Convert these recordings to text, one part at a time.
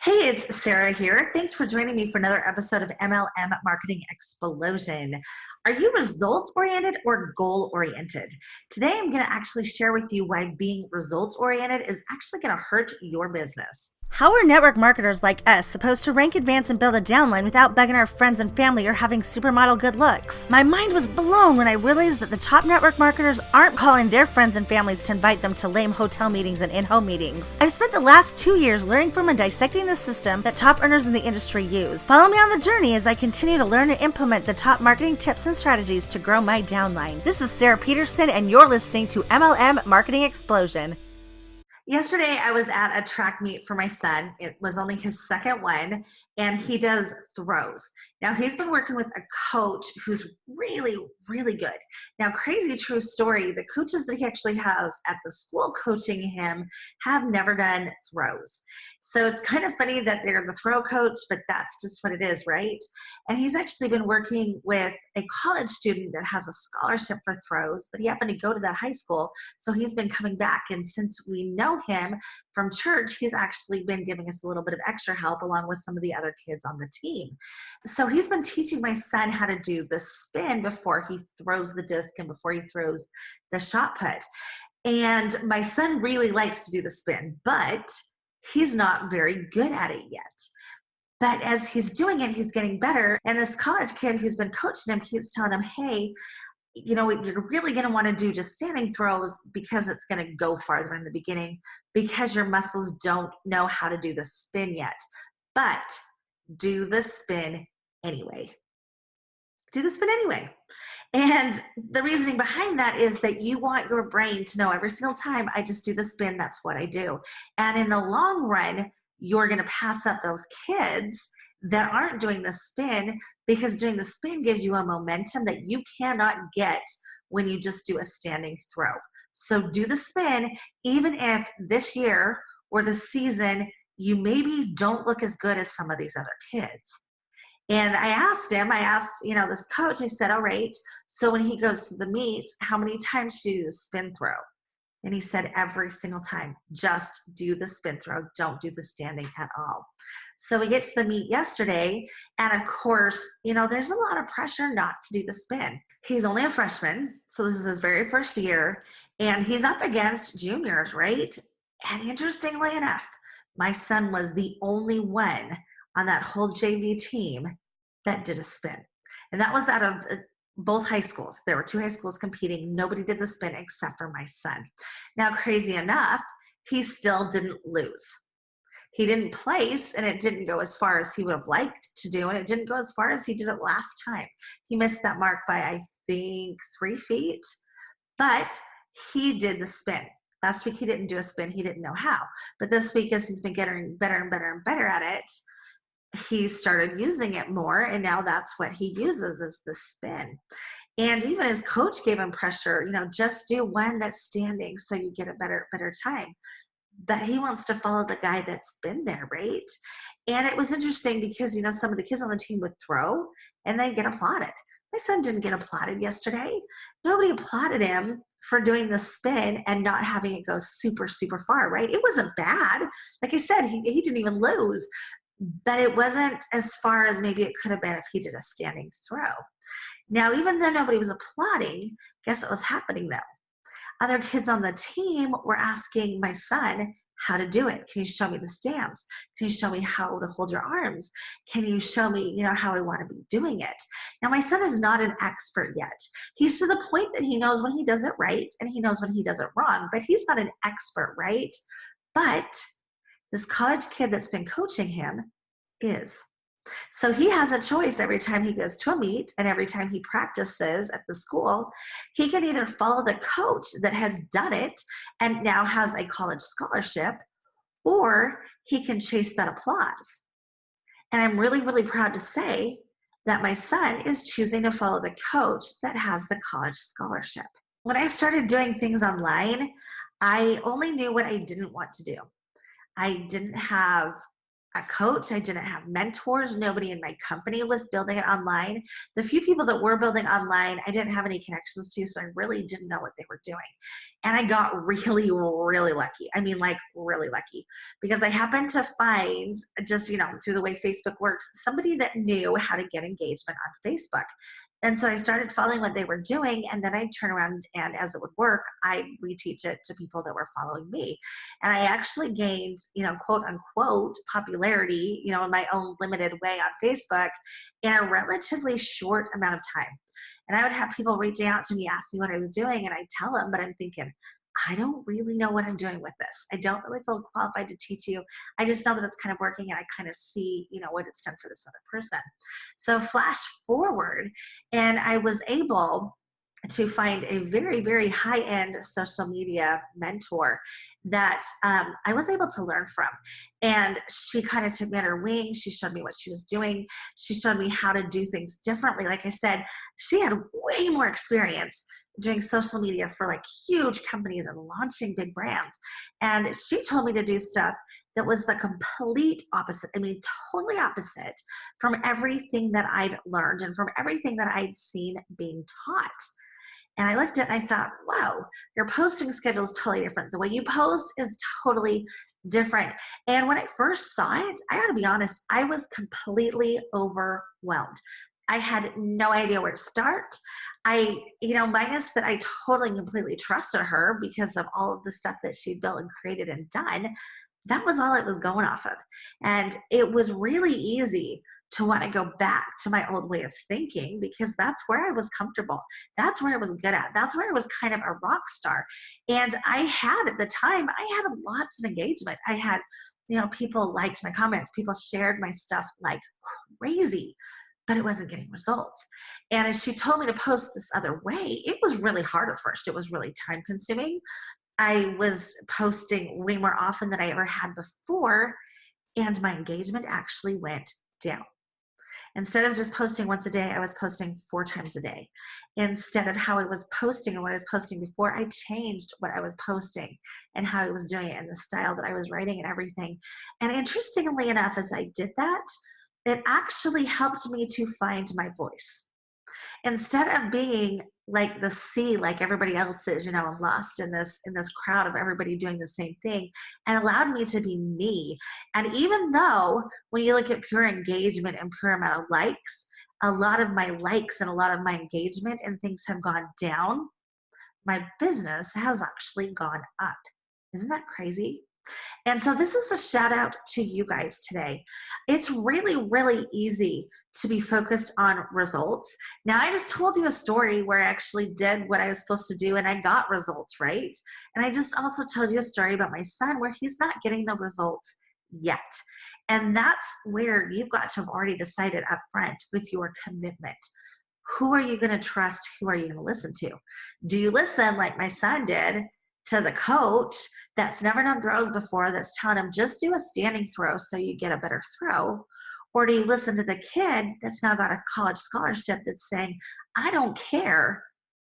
Hey, it's Sarah here. Thanks for joining me for another episode of MLM Marketing Explosion. Are you results oriented or goal oriented? Today, I'm going to actually share with you why being results oriented is actually going to hurt your business. How are network marketers like us supposed to rank, advance, and build a downline without begging our friends and family or having supermodel good looks? My mind was blown when I realized that the top network marketers aren't calling their friends and families to invite them to lame hotel meetings and in-home meetings. I've spent the last 2 years learning from and dissecting the system that top earners in the industry use. Follow me on the journey as I continue to learn and implement the top marketing tips and strategies to grow my downline. This is Sarah Peterson, and you're listening to MLM Marketing Explosion. Yesterday, I was at a track meet for my son. It was only his second one, and he does throws. Now, he's been working with a coach who's really, really good. Now, crazy true story, the coaches that he actually has at the school coaching him have never done throws. So it's kind of funny that they're the throw coach, but that's just what it is, right? And he's actually been working with a college student that has a scholarship for throws, but he happened to go to that high school. So he's been coming back. And since we know him from church, he's actually been giving us a little bit of extra help along with some of the other kids on the team. So he's been teaching my son how to do the spin before he throws the disc and before he throws the shot put. And my son really likes to do the spin, but he's not very good at it yet. But as he's doing it, he's getting better. And this college kid who's been coaching him keeps telling him, hey, you know what, you're really going to want to do just standing throws because it's going to go farther in the beginning because your muscles don't know how to do the spin yet. But do the spin anyway. Do the spin anyway. And the reasoning behind that is that you want your brain to know every single time I just do the spin, that's what I do. And in the long run, you're going to pass up those kids that aren't doing the spin because doing the spin gives you a momentum that you cannot get when you just do a standing throw. So do the spin, even if this year or this season, you maybe don't look as good as some of these other kids. And I asked, this coach, I said, all right, so when he goes to the meets, how many times do you do the spin throw? And he said, every single time, just do the spin throw. Don't do the standing at all. So we get to the meet yesterday. And of course, there's a lot of pressure not to do the spin. He's only a freshman. So this is his very first year. And he's up against juniors, right? And interestingly enough, my son was the only one on that whole JV team that did a spin. And that was out of both high schools. There were 2 high schools competing. Nobody did the spin except for my son. Now, crazy enough, he still didn't lose. He didn't place, and it didn't go as far as he would have liked to do, and it didn't go as far as he did it last time. He missed that mark by, I think, 3 feet, but he did the spin. Last week, he didn't do a spin. He didn't know how. But this week, as he's been getting better and better and better at it, he started using it more, and now that's what he uses is the spin. And even his coach gave him pressure, just do one that's standing so you get a better time. But he wants to follow the guy that's been there, right? And it was interesting because, some of the kids on the team would throw and they'd get applauded. My son didn't get applauded yesterday. Nobody applauded him for doing the spin and not having it go super, super far, right? It wasn't bad. Like I said, he didn't even lose. But it wasn't as far as maybe it could have been if he did a standing throw. Now, even though nobody was applauding, guess what was happening though? Other kids on the team were asking my son how to do it. Can you show me the stance? Can you show me how to hold your arms? Can you show me, how I want to be doing it? Now, my son is not an expert yet. He's to the point that he knows when he does it right and he knows when he does it wrong, but he's not an expert, right? But this college kid that's been coaching him is. So he has a choice every time he goes to a meet and every time he practices at the school. He can either follow the coach that has done it and now has a college scholarship, or he can chase that applause. And I'm really, really proud to say that my son is choosing to follow the coach that has the college scholarship. When I started doing things online, I only knew what I didn't want to do. I didn't have a coach. I didn't have mentors. Nobody in my company was building it online. The few people that were building online, I didn't have any connections to, so I really didn't know what they were doing. And I got really, really lucky. I mean, like really lucky, because I happened to find, just, through the way Facebook works, somebody that knew how to get engagement on Facebook. And so I started following what they were doing, and then I'd turn around and, as it would work, I'd reteach it to people that were following me. And I actually gained, quote unquote, popularity, in my own limited way on Facebook in a relatively short amount of time. And I would have people reaching out to me, ask me what I was doing, and I'd tell them, but I'm thinking, I don't really know what I'm doing with this. I don't really feel qualified to teach you. I just know that it's kind of working, and I kind of see, what it's done for this other person. So flash forward, and I was able to find a very, very high-end social media mentor that I was able to learn from. And she kind of took me under her wing. She showed me what she was doing. She showed me how to do things differently. Like I said, she had way more experience doing social media for like huge companies and launching big brands. And she told me to do stuff that was the complete opposite. I mean, totally opposite from everything that I'd learned and from everything that I'd seen being taught. And I looked at it and I thought, wow, your posting schedule is totally different. The way you post is totally different. And when I first saw it, I gotta be honest, I was completely overwhelmed. I had no idea where to start. Minus that I totally and completely trusted her because of all of the stuff that she built and created and done. That was all it was going off of. And it was really easy to want to go back to my old way of thinking because that's where I was comfortable. That's where I was good at. That's where I was kind of a rock star. And I had, at the time, I had lots of engagement. I had, people liked my comments. People shared my stuff like crazy, but it wasn't getting results. And as she told me to post this other way, it was really hard at first. It was really time consuming. I was posting way more often than I ever had before, and my engagement actually went down. Instead of just posting once a day, I was posting 4 times a day. Instead of how I was posting and what I was posting before, I changed what I was posting and how I was doing it and the style that I was writing and everything. And interestingly enough, as I did that, it actually helped me to find my voice. Instead of being like the sea, like everybody else is, I'm lost in this crowd of everybody doing the same thing, and allowed me to be me. And even though when you look at pure engagement and pure amount of likes, a lot of my likes and a lot of my engagement and things have gone down, my business has actually gone up. Isn't that crazy? And so this is a shout out to you guys today. It's really, really easy to be focused on results. Now, I just told you a story where I actually did what I was supposed to do and I got results, right? And I just also told you a story about my son where he's not getting the results yet. And that's where you've got to have already decided up front with your commitment. Who are you going to trust? Who are you going to listen to? Do you listen like my son did to the coach that's never done throws before, that's telling him just do a standing throw so you get a better throw? Or do you listen to the kid that's now got a college scholarship that's saying, I don't care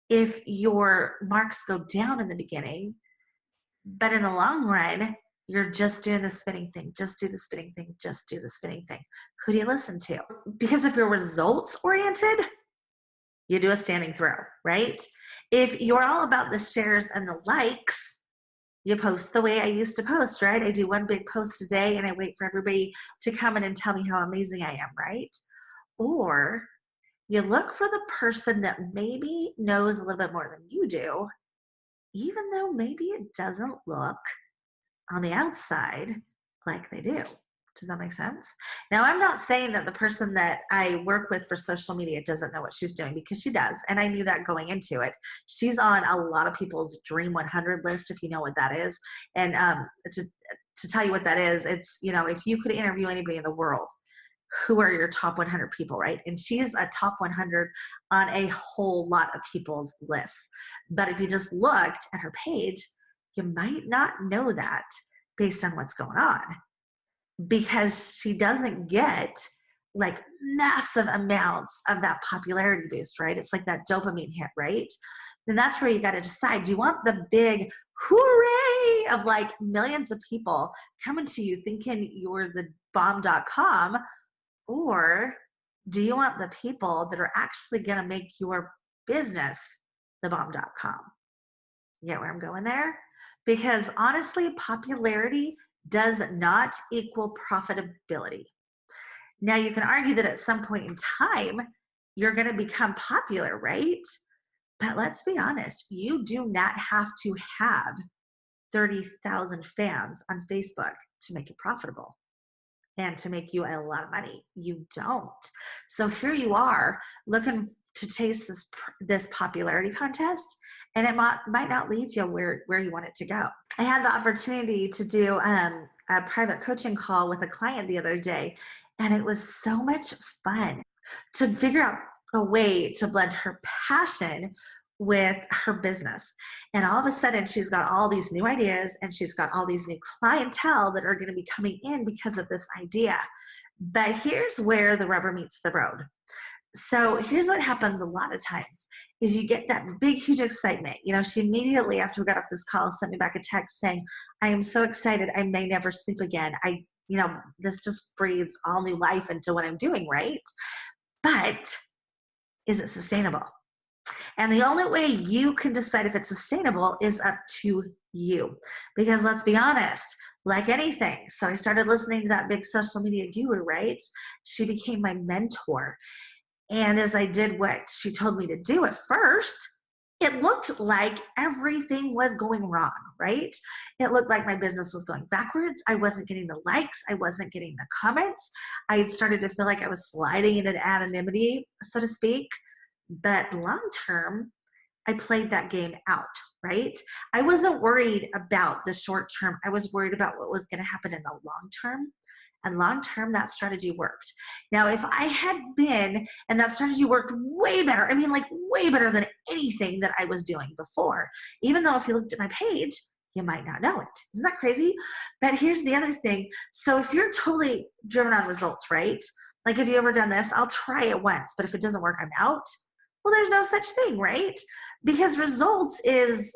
if your marks go down in the beginning, but in the long run, you're just doing the spinning thing, just do the spinning thing, just do the spinning thing. Who do you listen to? Because if you're results oriented, you do a standing throw, right? If you're all about the shares and the likes, you post the way I used to post, right? I do one big post a day and I wait for everybody to come in and tell me how amazing I am, right? Or you look for the person that maybe knows a little bit more than you do, even though maybe it doesn't look on the outside like they do. Does that make sense? Now, I'm not saying that the person that I work with for social media doesn't know what she's doing, because she does. And I knew that going into it. She's on a lot of people's Dream 100 list, if you know what that is. And to tell you what that is, it's, if you could interview anybody in the world, who are your top 100 people, right? And she's a top 100 on a whole lot of people's lists. But if you just looked at her page, you might not know that based on what's going on, because she doesn't get like massive amounts of that popularity boost, right? It's like that dopamine hit, right? Then that's where you got to decide, do you want the big hooray of like millions of people coming to you thinking you're the bomb.com? Or do you want the people that are actually going to make your business the bomb.com? You get where I'm going there? Because honestly, popularity does not equal profitability. Now, you can argue that at some point in time, you're going to become popular, right? But let's be honest, you do not have to have 30,000 fans on Facebook to make it profitable and to make you a lot of money. You don't. So here you are looking to chase this popularity contest, and it might not lead you where you want it to go. I had the opportunity to do a private coaching call with a client the other day, and it was so much fun to figure out a way to blend her passion with her business. And all of a sudden, she's got all these new ideas and she's got all these new clientele that are going to be coming in because of this idea. But here's where the rubber meets the road. So here's what happens a lot of times is you get that big, huge excitement. You know, she immediately after we got off this call sent me back a text saying, I am so excited. I may never sleep again. This just breathes all new life into what I'm doing, right? But is it sustainable? And the only way you can decide if it's sustainable is up to you. Because let's be honest, like anything. So I started listening to that big social media guru, right? She became my mentor. And as I did what she told me to do at first, it looked like everything was going wrong, right? It looked like my business was going backwards. I wasn't getting the likes. I wasn't getting the comments. I had started to feel like I was sliding into anonymity, so to speak. But long term, I played that game out, right? I wasn't worried about the short term. I was worried about what was going to happen in the long term. And long term, that strategy worked. Now, if I had been, and that strategy worked way better, I mean, like way better than anything that I was doing before, even though if you looked at my page, you might not know it. Isn't that crazy? But here's the other thing. So if you're totally driven on results, right? Like, have you ever done this? I'll try it once, but if it doesn't work, I'm out. Well, there's no such thing, right? Because results is,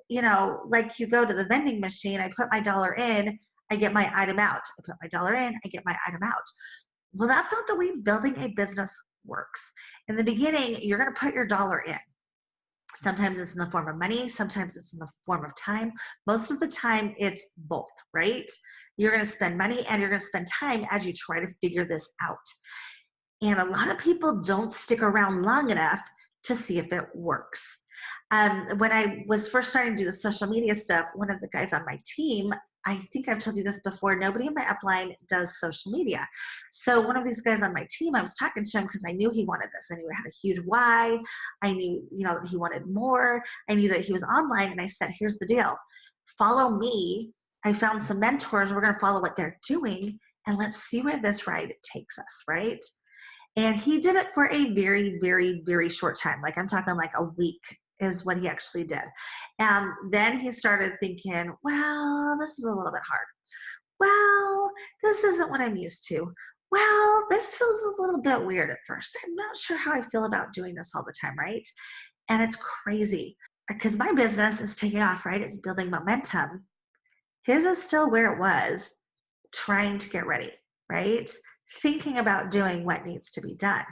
like you go to the vending machine, I put my dollar in, I get my item out. I put my dollar in, I get my item out. Well, that's not the way building a business works. In the beginning, you're going to put your dollar in. Sometimes it's in the form of money. Sometimes it's in the form of time. Most of the time, it's both, right? You're going to spend money and you're going to spend time as you try to figure this out. And a lot of people don't stick around long enough to see if it works. When I was first starting to do the social media stuff, one of the guys on my team, I think I've told you this before, nobody in my upline does social media. So one of these guys on my team, I was talking to him because I knew he wanted this. I knew he had a huge why. I knew, that he wanted more. I knew that he was online. And I said, here's the deal. Follow me. I found some mentors. We're going to follow what they're doing. And let's see where this ride takes us, right? And he did it for a very, very, very short time. Like I'm talking like a week is what he actually did. And then he started thinking, well, this is a little bit hard. Well, this isn't what I'm used to. Well, this feels a little bit weird at first. I'm not sure how I feel about doing this all the time, right? And it's crazy because my business is taking off, right? It's building momentum. His is still where it was, trying to get ready, right? Thinking about doing what needs to be done.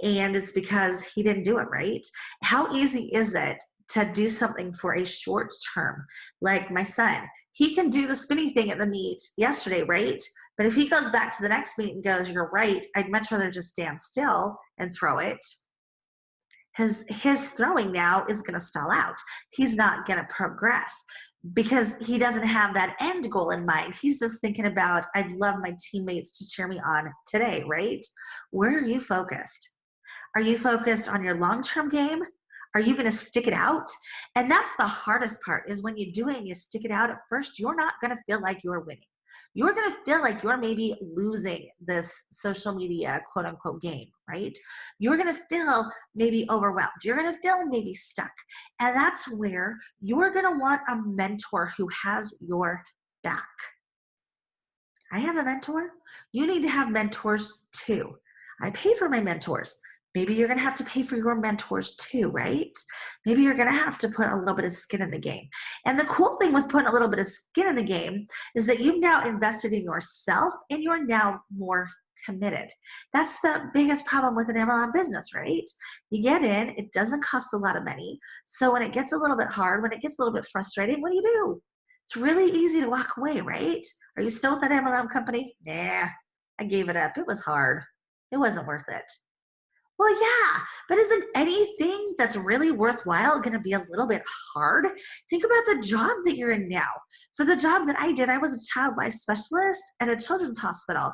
And it's because he didn't do it right. How easy is it to do something for a short term? Like my son, he can do the spinny thing at the meet yesterday, right? But if he goes back to the next meet and goes, you're right, I'd much rather just stand still and throw it. His throwing now is going to stall out. He's not going to progress because he doesn't have that end goal in mind. He's just thinking about, I'd love my teammates to cheer me on today, right? Where are you focused? Are you focused on your long-term game? Are you going to stick it out? And that's the hardest part is when you do it and you stick it out at first, you're not going to feel like you're winning. You're going to feel like you're maybe losing this social media quote unquote game, right? You're going to feel maybe overwhelmed. You're going to feel maybe stuck. And that's where you're going to want a mentor who has your back. I have a mentor. You need to have mentors too. I pay for my mentors. Maybe you're going to have to pay for your mentors too, right? Maybe you're going to have to put a little bit of skin in the game. And the cool thing with putting a little bit of skin in the game is that you've now invested in yourself and you're now more committed. That's the biggest problem with an MLM business, right? You get in, it doesn't cost a lot of money. So when it gets a little bit hard, when it gets a little bit frustrating, what do? It's really easy to walk away, right? Are you still with that MLM company? Nah, I gave it up. It was hard. It wasn't worth it. Well, yeah, but isn't anything that's really worthwhile going to be a little bit hard? Think about the job that you're in now. For the job that I did, I was a child life specialist at a children's hospital.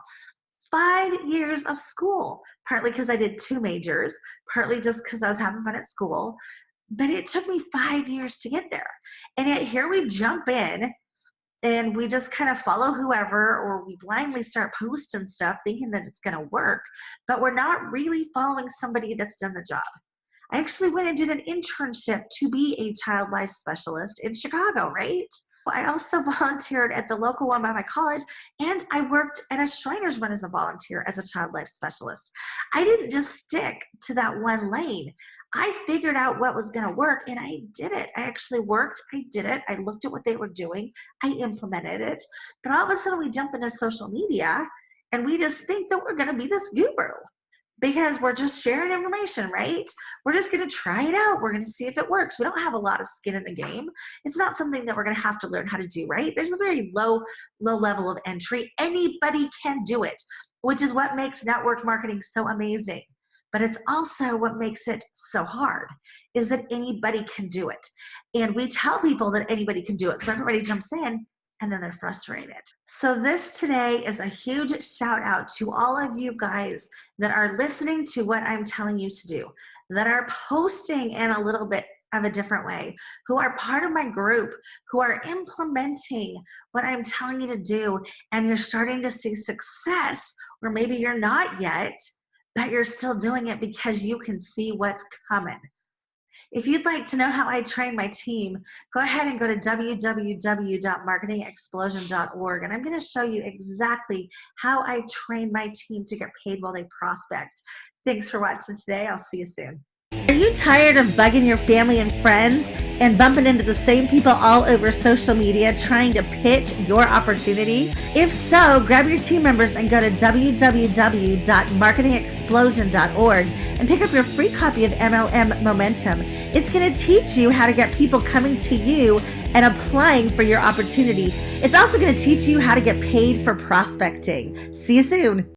5 years of school, partly because I did 2 majors, partly just because I was having fun at school. But it took me 5 years to get there. And yet here we jump in and we just kind of follow whoever, or we blindly start posting stuff thinking that it's going to work, but we're not really following somebody that's done the job. I actually went and did an internship to be a child life specialist in Chicago, right? I also volunteered at the local one by my college, and I worked at a Shriners Run as a volunteer as a child life specialist. I didn't just stick to that one lane. I figured out what was going to work, and I did it. I actually worked. I did it. I looked at what they were doing. I implemented it. But all of a sudden, we jump into social media, and we just think that we're going to be this guru, because we're just sharing information, right? We're just going to try it out. We're going to see if it works. We don't have a lot of skin in the game. It's not something that we're going to have to learn how to do, right? There's a very low level of entry. Anybody can do it, which is what makes network marketing so amazing. But it's also what makes it so hard, is that anybody can do it. And we tell people that anybody can do it. So everybody jumps in, and then they're frustrated. So this today is a huge shout out to all of you guys that are listening to what I'm telling you to do, that are posting in a little bit of a different way, who are part of my group, who are implementing what I'm telling you to do, and you're starting to see success, or maybe you're not yet, but you're still doing it because you can see what's coming. If you'd like to know how I train my team, go ahead and go to www.marketingexplosion.org, and I'm going to show you exactly how I train my team to get paid while they prospect. Thanks for watching today. I'll see you soon. Are you tired of bugging your family and friends and bumping into the same people all over social media trying to pitch your opportunity? If so, grab your team members and go to www.marketingexplosion.org and pick up your free copy of MLM Momentum. It's going to teach you how to get people coming to you and applying for your opportunity. It's also going to teach you how to get paid for prospecting. See you soon.